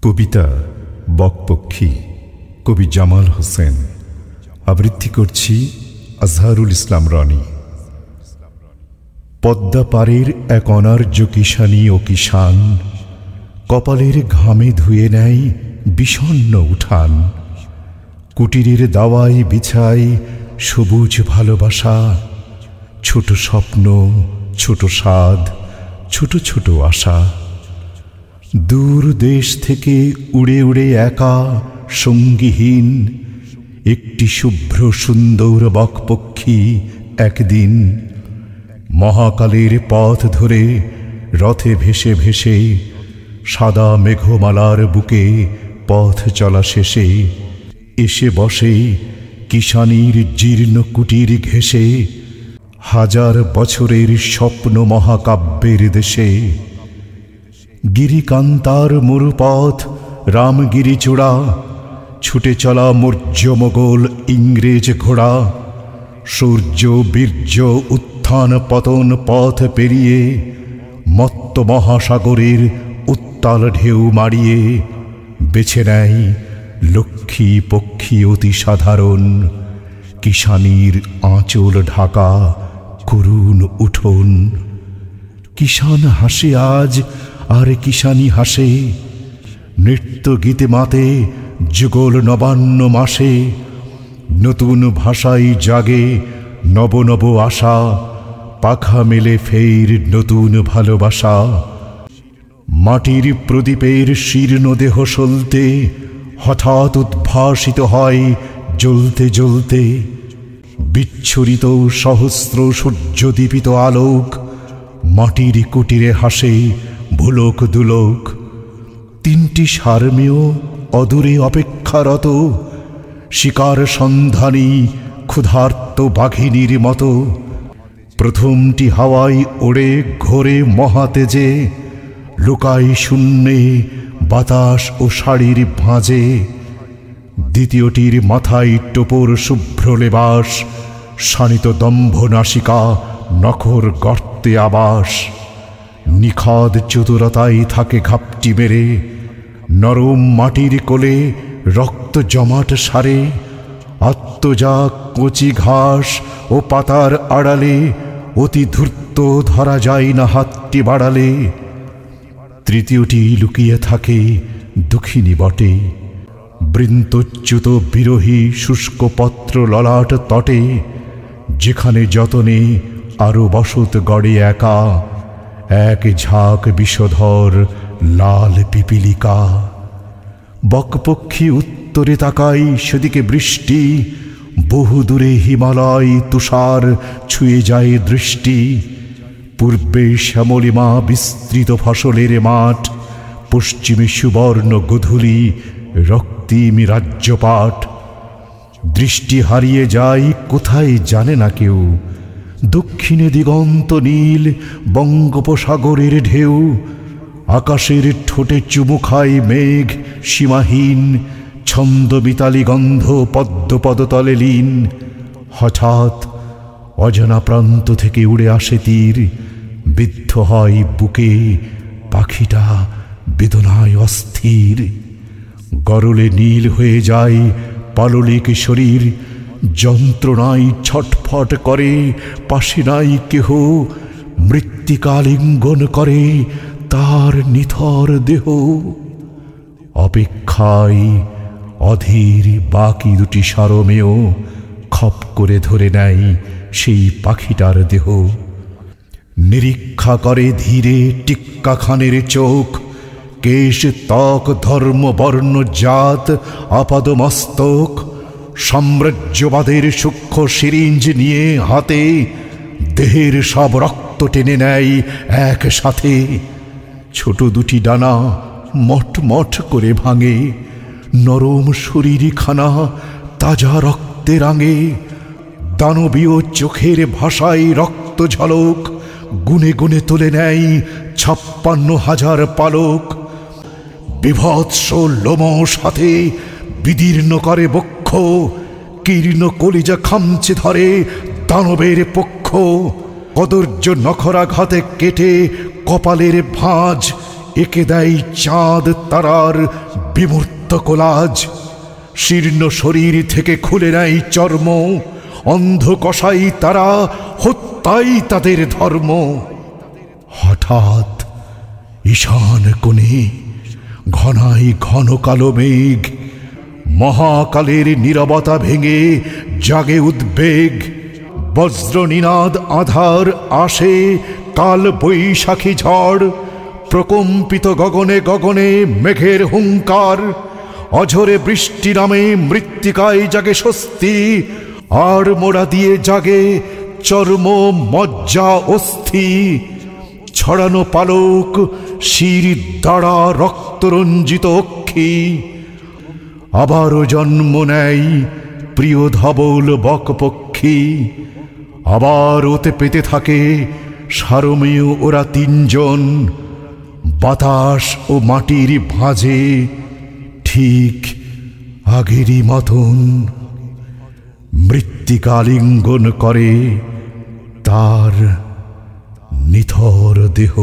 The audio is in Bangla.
কবিতা বকপক্ষী, কবি জামাল হোসেন। আবৃত্তি করছি আজহারুল ইসলাম রনি। পদ্মা পারের এক অনার্য কিষানী ও কিষান, কপালের ঘামে ধুয়ে নেয় বিষণ্ণ উঠান। কুটিরের দাওয়ায় বিছায় সবুজ ভালোবাসা, ছোট স্বপ্ন, ছোট স্বাদ, ছোট ছোট আশা। দূর দেশ থেকে উড়ে উড়ে একা সঙ্গীহীন একটি শুভ্র সুন্দর বকপক্ষী একদিন মহাকালের পথ ধরে রথে ভেসে ভেসে সাদা মেঘমালার বুকে পথ চলা শেষে এসে বসে কিষানীর জীর্ণ কুটির ঘেঁষে, হাজার বছরের স্বপ্ন মহাকাব্যের দেশে। গিরিকান্তার মরুপথ রামগিরি চূড়া, ছুটে চলা মৌর্য মোগল ইংরেজ ঘোড়া। সূর্য বীর্য উত্থান পতন পথ পেরিয়ে মত্ত মহাসাগরের উত্তাল ঢেউ মারিয়ে বেছে নেয় লক্ষ্মী পক্ষী অতি সাধারণ কিষানীর আঁচল ঢাকা করুণ উঠোন। কিষান হাসে আজ আর কিষানী হাসে, নৃত্য গীতে মাতে যুগল নবান্ন মাসে। নতুন ভাষায় জাগে নব নব আশা, পাখা মেলে ফের নতুন ভালোবাসা। মাটির প্রদীপের শীর্ণ দেহ সলতে হঠাৎ উদ্ভাসিত হয় জ্বলতে জ্বলতে। বিচ্ছুরিত সহস্র সূর্যদীপিত আলোক, মাটির কুটিরে হাসে ভুলোক দুলোক। তিনটি সারমেয় অদূরে অপেক্ষারত, শিকার সন্ধানী ক্ষুধার্ত বাঘিনীর মতো। প্রথমটি হাওয়ায় ওড়ে ঘোরে মহাতেজে, লুকায় শূন্যে বাতাস ও শাড়ির ভাঁজে। দ্বিতীয়টির মাথায় টোপর শুভ্র লেবাস, শানিত দম্ভ নাসিকা নখর গর্তে আবাস। নিখাদ চতুরতায় থাকে ঘাপটি মেরে, নরম মাটির কোলে রক্ত জমাট সারে। আত্মজা কচি ঘাস ও পাতার আড়ালে, অতি ধূর্ত ধরা যায় না হাতটি বাড়ালে। তৃতীয়টি লুকিয়ে থাকে দুঃখিনী বটে, বৃন্তচ্যুত বিরহী শুষ্ক পত্র ললাট তটে। যেখানে যতনে আরো বসত গড়ে একা, এক ঝাঁক বিষধর লাল পিপিলিকা। বকপক্ষী উত্তরে তাকাই, সেদিকে বৃষ্টি। বহু দূরে হিমালয় তুষার ছুঁয়ে যায় দৃষ্টি। পূর্বে শ্যামলিমা বিস্তৃত ফসলের মাঠ, পশ্চিমে সুবর্ণ গোধূলি রক্তিম রাজ্যপাট। দৃষ্টি হারিয়ে যায় কোথায় জানে না কেউ, দক্ষিণে দিগন্ত নীল বঙ্গোপসাগরের ঢেউ। আকাশের ঠোঁটে চুমু খায় মেঘ সীমাহীন, ছন্দ মিতালি গন্ধ পদ্ম পদতলে লীন। হঠাৎ অজানা প্রান্ত থেকে উড়ে আসে তীর, বিদ্ধ হয় বুকে পাখিটা বেদনায় অস্থির। গরলে নীল হয়ে যায় পাললিক শরীর, যন্ত্রণায় ছটফট করে পাশে নাই কেহ। মৃত্তিকা লিঙ্গন করে তার নিথর দেহ। অপেক্ষায় অধীর বাকি দুটি সারমেয়, খপ করে ধরে নেয় সেই পাখিটার দেহ। নিরীক্ষা করে ধীরে টিক্কা খানের চোখ, কেশ ত্বক ধর্ম বর্ণ জাত আপাদ মস্তক। সাম্রাজ্যবাদের সূক্ষ্ম সিরিঞ্জ নিয়ে হাতে, দেহের সব রক্ত টেনে নেয় একসাথে। ছোট দুটি ডানা মটমট করে ভাঙে, নরম শরীরখানা তাজা রক্তে রাঙে। দানবীয় চোখের ভাষায় রক্ত ঝলক, গুনে গুনে তুলে নেয় ৫৬,০০০ পালক। বিভৎস লোমশ হাতে বিদীর্ণ করে বক্ষ, কীর্ণ কলিজা খামচে ধরে দানবের পক্ষ। কদর্য নখরাঘাতে কেটে কপালের ভাঁজ, এঁকে দেয় চাঁদ তারার বিমূর্ত কোলাজ। শীর্ণ শরীর থেকে খুলে নেয় চর্ম, অন্ধ কষাই তারা, হত্যাই তাদের ধর্ম। হঠাৎ ঈশান কোণে ঘনাই ঘন কালো মেঘ, মহাকালের নীরবতা ভেঙে জাগে উদ্বেগ। বজ্রনিনাদ আধার আসে, কাল বৈশাখী ঝড়, প্রকম্পিত গগনে গগনে মেঘের হুঙ্কার। অঝরে বৃষ্টি নামে মৃত্তিকায় জাগে স্বস্তি, আর মোড়া দিয়ে জাগে চর্ম মজ্জা অস্থি। ছড়ানো পালক, শির দাঁড়া রক্তরঞ্জিত অক্ষি, আবারও জন্ম নেয় প্রিয় ধবল বকপক্ষী। আবার ওতে পেতে থাকে সারমেয় ওরা তিনজন, বাতাস ও মাটির ভাঁজে ঠিক আগেরই মতন। মৃত্তিকা লিঙ্গন করে তার নিথর দেহ।